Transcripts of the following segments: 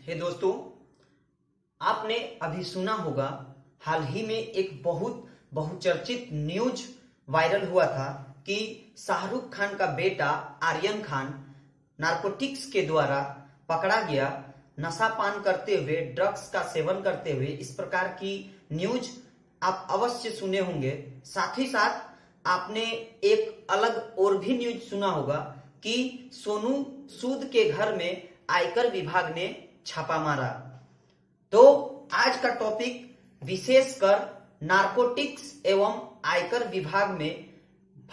हे दोस्तों, आपने अभी सुना होगा, हाल ही में एक बहुत बहुचर्चित न्यूज वायरल हुआ था कि शाहरुख खान का बेटा आर्यन खान नारकोटिक्स के द्वारा पकड़ा गया, नशा पान करते हुए, ड्रग्स का सेवन करते हुए। इस प्रकार की न्यूज आप अवश्य सुने होंगे। साथ ही साथ आपने एक अलग और भी न्यूज सुना होगा कि सोनू सूद के घर में आयकर विभाग ने छापा मारा। तो आज का टॉपिक विशेषकर नारकोटिक्स एवं आयकर विभाग में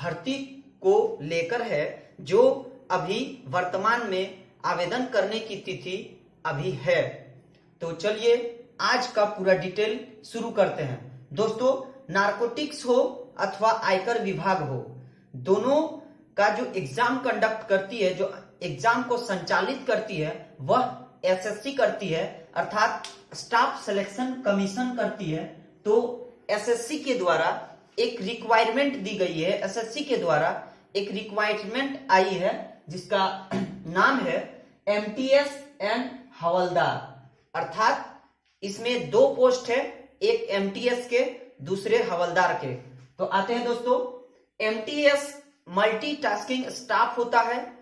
भर्ती को लेकर है, जो अभी वर्तमान में आवेदन करने की तिथि अभी है। तो चलिए आज का पूरा डिटेल शुरू करते हैं। दोस्तों, नारकोटिक्स हो अथवा आयकर विभाग हो, दोनों का जो एग्जाम कंडक्ट करती है, जो एग्जाम को संचालित करती है, वह एसएससी करती है, अर्थात स्टाफ सिलेक्शन कमीशन करती है। तो एसएससी के द्वारा एक रिक्वायरमेंट दी गई है, एसएससी के द्वारा एक रिक्वायरमेंट आई है जिसका नाम है एमटीएस एंड हवलदार। अर्थात इसमें दो पोस्ट है, एक एमटीएस के, दूसरे हवलदार के। तो आते हैं दोस्तों, एमटीएस मल्टीटास्किंग स्टाफ होता है।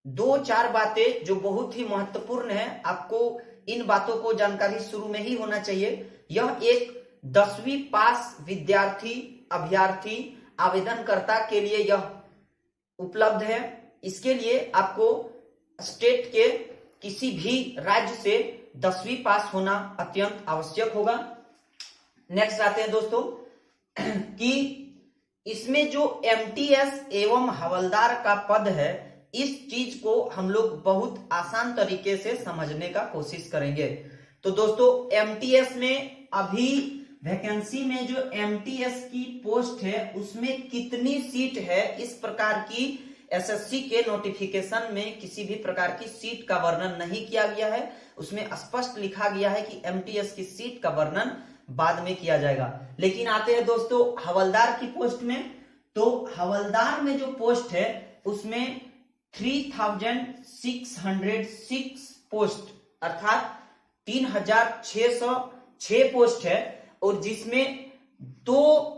दो चार बातें जो बहुत ही महत्वपूर्ण है, आपको इन बातों को जानकारी शुरू में ही होना चाहिए। यह एक 10वीं पास विद्यार्थी अभ्यर्थी आवेदनकर्ता के लिए यह उपलब्ध है। इसके लिए आपको स्टेट के किसी भी राज्य से 10वीं पास होना अत्यंत आवश्यक होगा। नेक्स्ट आते हैं दोस्तों कि इसमें जो एमटीएस एवं हवलदार का पद है, इस चीज को हम लोग बहुत आसान तरीके से समझने का कोशिश करेंगे। तो दोस्तों, एमटीएस में अभी वैकेंसी में जो एमटीएस की पोस्ट है उसमें कितनी सीट है, इस प्रकार की एसएससी के नोटिफिकेशन में किसी भी प्रकार की सीट का वर्णन नहीं किया गया है। उसमें स्पष्ट लिखा गया है कि एमटीएस की सीट का वर्णन बाद में किया जाएगा। लेकिन आते हैं दोस्तों हवलदार की पोस्ट में। तो हवलदार में जो पोस्ट है उसमें 3606 पोस्ट, अर्थात 3606 पोस्ट है, और जिसमें दो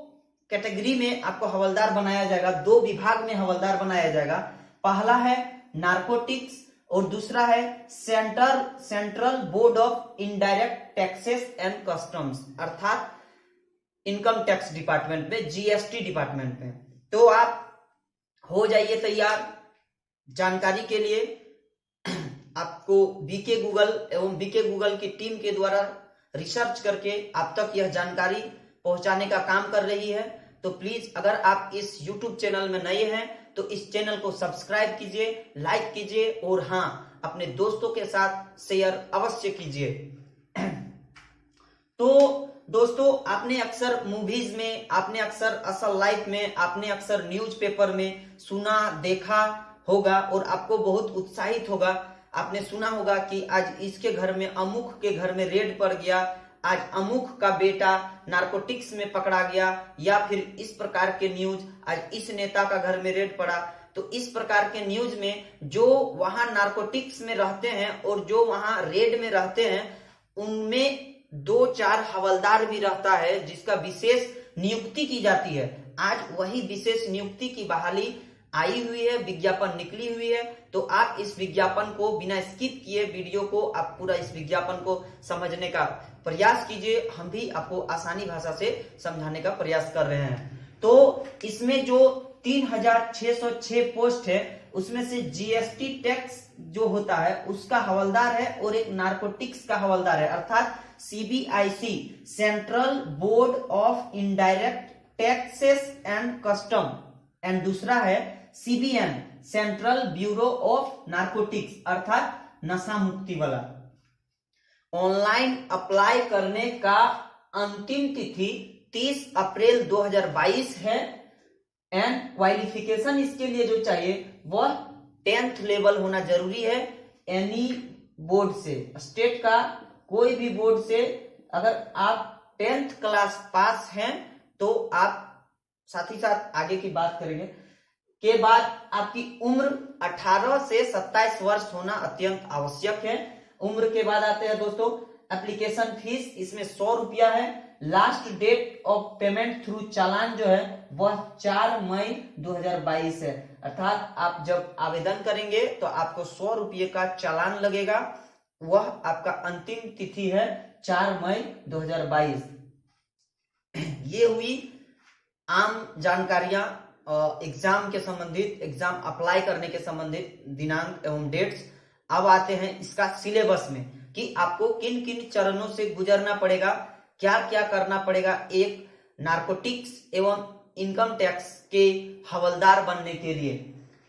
कैटेगरी में आपको हवलदार बनाया जाएगा, दो विभाग में हवलदार बनाया जाएगा। पहला है नारकोटिक्स और दूसरा है central board of indirect taxes and customs, अर्थात इनकम टैक्स डिपार्टमेंट में, जीएसटी डिपार्टमेंट में। तो आप हो जाइए तैयार जानकारी के लिए। आपको बीके गूगल एवं बीके गूगल की टीम के द्वारा रिसर्च करके आप तक यह जानकारी पहुंचाने का काम कर रही है। तो प्लीज अगर आप इस YouTube चैनल में नए हैं तो इस चैनल को सब्सक्राइब कीजिए, लाइक कीजिए और हाँ, अपने दोस्तों के साथ शेयर अवश्य कीजिए। तो दोस्तों, आपने अक्सर मूवीज में, आपने अक्सर असल लाइफ में, आपने अक्सर न्यूज़पेपर में सुना देखा होगा और आपको बहुत उत्साहित होगा। आपने सुना होगा कि आज इसके घर में, अमुक के घर में रेड पड़ गया, आज अमुक का बेटा नारकोटिक्स में पकड़ा गया, या फिर इस प्रकार के न्यूज, आज इस नेता का घर में रेड पड़ा। तो इस प्रकार के न्यूज में जो वहां नारकोटिक्स में रहते हैं और जो वहां रेड में रहते हैं, उनमें दो चार हवलदार भी रहता है जिसका विशेष नियुक्ति की जाती है। आज वही विशेष नियुक्ति की बहाली आई हुई है, विज्ञापन निकली हुई है। तो आप इस विज्ञापन को बिना स्किप किए वीडियो को आप पूरा इस विज्ञापन को समझने का प्रयास कीजिए। हम भी आपको आसानी भाषा से समझाने का प्रयास कर रहे हैं। तो इसमें जो 3606 पोस्ट है उसमें से जीएसटी टैक्स जो होता है उसका हवलदार है और एक नारकोटिक्स का हवलदार है, अर्थात CBIC, central board of indirect taxes and custom, and दूसरा है CBN, central bureau of narcotics, अर्थात नशा मुक्ति वाला। ऑनलाइन अप्लाई करने का अंतिम तिथि 30 अप्रैल 2022 है। एंड क्वालिफिकेशन इसके लिए जो चाहिए वह 10th लेवल होना जरूरी है। एनी बोर्ड से, स्टेट का कोई भी बोर्ड से अगर आप 10th क्लास पास हैं तो आप, साथ ही साथ आगे की बात करेंगे, के बाद आपकी उम्र 18 से 27 वर्ष होना अत्यंत आवश्यक है। उम्र के बाद आते हैं दोस्तों एप्लीकेशन फीस, इसमें 100 रुपया है। Last date of payment through challan जो है वह 4 मई 2022 है, अर्थात आप जब आवेदन करेंगे तो आपको 100 रुपये का चालान लगेगा, वह आपका अंतिम तिथि है 4 मई 2022। ये हुई आम जानकारियां एग्जाम के संबंधित, एग्जाम अप्लाई करने के संबंधित दिनांक एवं डेट्स। अब आते हैं इसका सिलेबस में कि आपको किन किन चरणों से गुजरना पड़ेगा, क्या क्या करना पड़ेगा एक नारकोटिक्स एवं इनकम टैक्स के हवलदार बनने के लिए।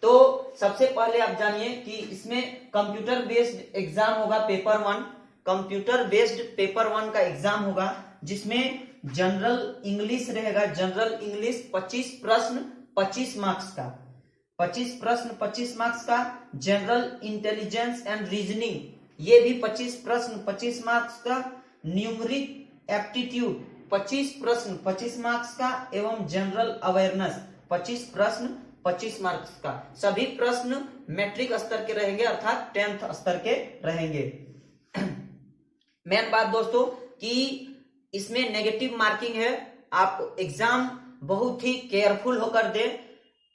तो सबसे पहले आप जानिए कि इसमें कंप्यूटर बेस्ड एग्जाम होगा पेपर 1। कंप्यूटर बेस्ड पेपर 1 का एग्जाम होगा जिसमें जनरल इंग्लिश रहेगा। जनरल इंग्लिश 25 प्रश्न 25 मार्क्स का, 25 प्रश्न 25 मार्क्स का। जनरल इंटेलिजेंस एंड रीजनिंग ये भी 25 प्रश्न 25 मार्क्स का। न्यूमरिक एप्टीट्यूड 25 प्रश्न 25 मार्क्स का एवं जनरल अवेयरनेस 25 प्रश्न 25 मार्क्स का। सभी प्रश्न मैट्रिक स्तर के रहेंगे अर्थात 10th स्तर के रहेंगे। मेन बात दोस्तों कि इसमें नेगेटिव मार्किंग है, आप एग्जाम बहुत ही केयरफुल होकर दें।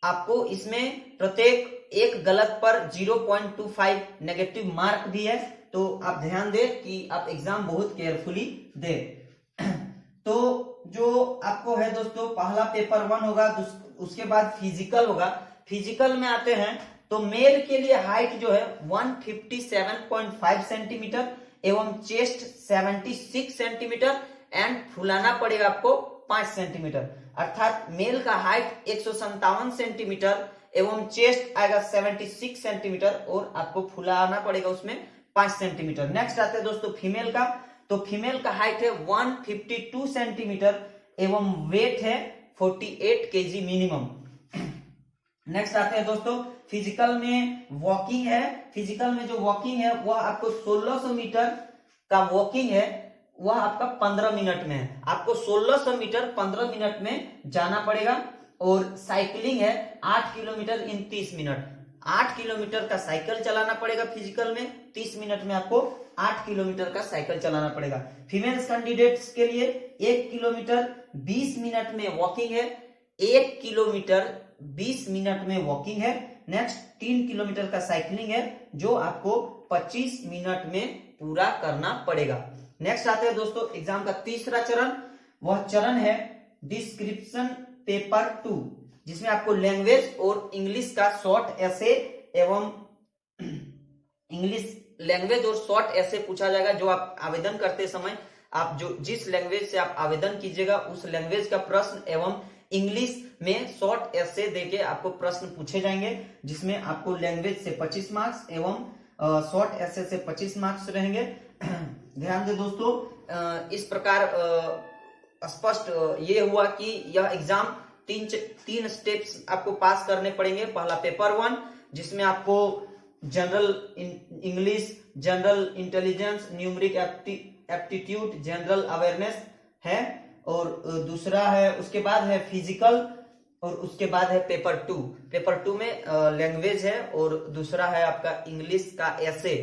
आपको इसमें प्रत्येक एक गलत पर 0.25 नेगेटिव मार्क भी है, तो आप ध्यान दें कि आप एग्जाम बहुत केयरफुली दें। तो जो आपको है दोस्तों पहला पेपर 1 होगा, उसके बाद फिजिकल होगा। फिजिकल में आते हैं तो मेल के लिए हाइट जो है 157.5 सेंटीमीटर एवं चेस्ट 76 सेंटीमीटर एंड फुलाना पड़ेगा आपको 5 सेंटीमीटर, अर्थात मेल का हाइट 157 सेंटीमीटर एवं चेस्ट आएगा 76 सेंटीमीटर और आपको फुलाना पड़ेगा उसमें 5 सेंटीमीटर। नेक्स्ट आते हैं दोस्तों फीमेल का, तो फीमेल का हाइट है 152 सेंटीमीटर एवं वेट है 48 केजी मिनिमम। नेक्स्ट आते हैं दोस्तों फिजिकल में वॉकिंग है। फिजिकल में जो वॉकिंग है वह आपको 1600 मीटर का वॉकिंग है, वह आपका 15 मिनट में है। आपको 1600 मीटर 15 मिनट में जाना पड़ेगा। और साइकिलिंग है 8 किलोमीटर इन 30 मिनट। 8 किलोमीटर का साइकिल चलाना पड़ेगा फिजिकल में, 30 मिनट में आपको 8 किलोमीटर का साइकिल चलाना पड़ेगा। फीमेल्स कैंडिडेट्स के लिए 1 किलोमीटर 20 मिनट में वॉकिंग है, 1 किलोमीटर 20 मिनट में वॉकिंग है। नेक्स्ट 3 किलोमीटर का साइकिलिंग है जो आपको 25 मिनट में पूरा करना पड़ेगा। नेक्स्ट आते हैं दोस्तों एग्जाम का तीसरा चरण, वह चरण है डिस्क्रिप्शन पेपर 2, जिसमें आपको लैंग्वेज और इंग्लिश का शॉर्ट ऐसे एवं इंग्लिश लैंग्वेज और शॉर्ट ऐसे पूछा जाएगा। जो आप आवेदन करते समय आप जो जिस लैंग्वेज से आप आवेदन कीजिएगा उस लैंग्वेज का प्रश्न एवं इंग्लिश में शॉर्ट ऐसे देके आपको प्रश्न पूछे जाएंगे, जिसमें आपको लैंग्वेज से 25 मार्क्स एवं शॉर्ट ऐसे से 25 मार्क्स रहेंगे। ध्यान दे दोस्तों, इस प्रकार स्पष्ट ये हुआ कि यह एग्जाम तीन स्टेप्स आपको पास करने पड़ेंगे। पहला पेपर 1 जिसमें आपको general English, general intelligence, numeric aptitude, general awareness है, और दूसरा है उसके बाद है फिजिकल, और उसके बाद है पेपर 2। पेपर 2 में लैंग्वेज है और दूसरा है आपका इंग्लिश का ऐसे।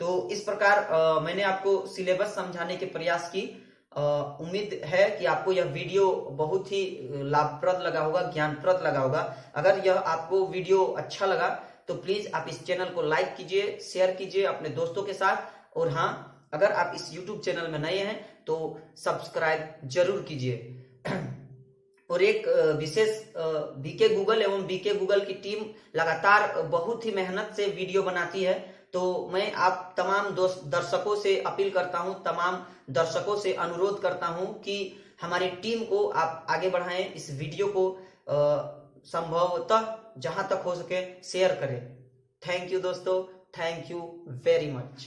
तो इस प्रकार मैंने आपको सिलेबस समझाने के प्रयास की। उम्मीद है कि आपको यह वीडियो बहुत ही लाभप्रद लगा होगा, ज्ञानप्रद लगा होगा। अगर यह आपको वीडियो अच्छा लगा तो प्लीज आप इस चैनल को लाइक कीजिए, शेयर कीजिए अपने दोस्तों के साथ, और हाँ, अगर आप इस YouTube चैनल में नए हैं तो सब्सक्राइब जरूर कीजिए। और एक विशेष बीके गूगल एवं बीके गूगल की टीम लगातार बहुत ही मेहनत से वीडियो बनाती है, तो मैं आप तमाम दर्शकों से अपील करता हूं, तमाम दर्शकों से अनुरोध करता हूं कि हमारी टीम को आप आगे बढ़ाएं, इस वीडियो को संभवतः जहां तक हो सके शेयर करें। थैंक यू दोस्तों, थैंक यू वेरी मच।